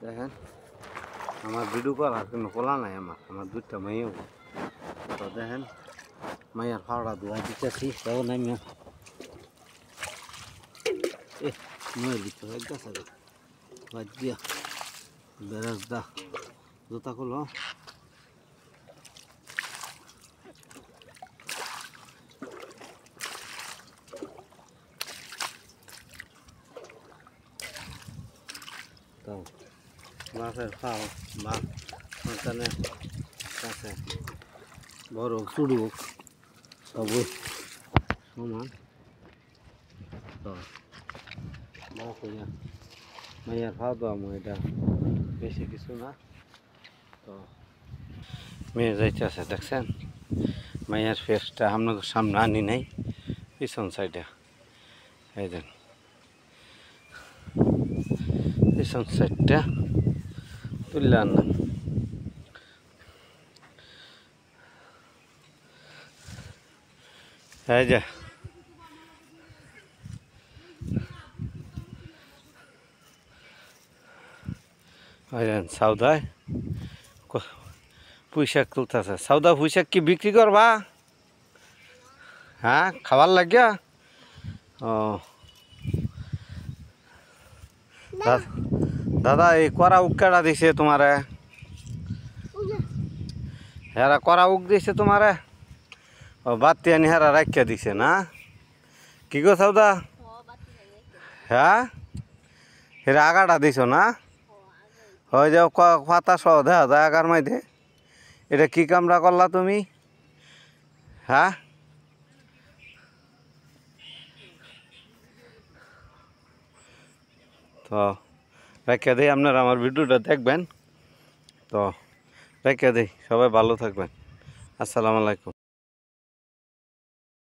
দেখেন আমার ভিডিও করার কোনো পোলা নাই, আমার দুইটা মেয়েও। তো দেখেন মাইয়ার ফাওড়া ধোয়া দিতেছি, তাও নাই মেয়ে নয়ের ভিতরে হয়ে গেছে বাদ দিয়া বেরাস দা জুতা খুলো। তো মাছের খাও মাছ সন্তানে কাছে বড় হোক ছোট হোক সবই সমান। তো মাইয়ার খাওয়া দাওয়া এটা বেশি কিছু না। তো মেয়ে যাইতেছে দেখছেন, মাইয়ার ফেসটা আপনাদের সামনে আনি নাই, পিছন সাইডে এই দেন পিছন সাইডটা তুললে আনলাম। এই যে সৌদায় পুঁইশাক তুলতেছে। সৌদা পুঁইশাক কি বিক্রি করবা? হ্যাঁ, খাবার লাগিয়া? ও দাদা এই করা উকেটা দিছে তোমারে? হেরা করা উক দিছে তোমারে? ও বাতি আনি হেরা রাখিয়া দিছে না? কি গো সৌদা? হ্যাঁ, হেরা আগাটা দিছ না? হয়ে যাও পাতা সহ দেখা যায় আগার মাঝে। এটা কি কামরা করলা তুমি? হ্যাঁ, তো রেখে দিই, আপনারা আমার ভিডিওটা দেখবেন। তো রেখে দিই, সবাই ভালো থাকবেন। আসসালামু আলাইকুম।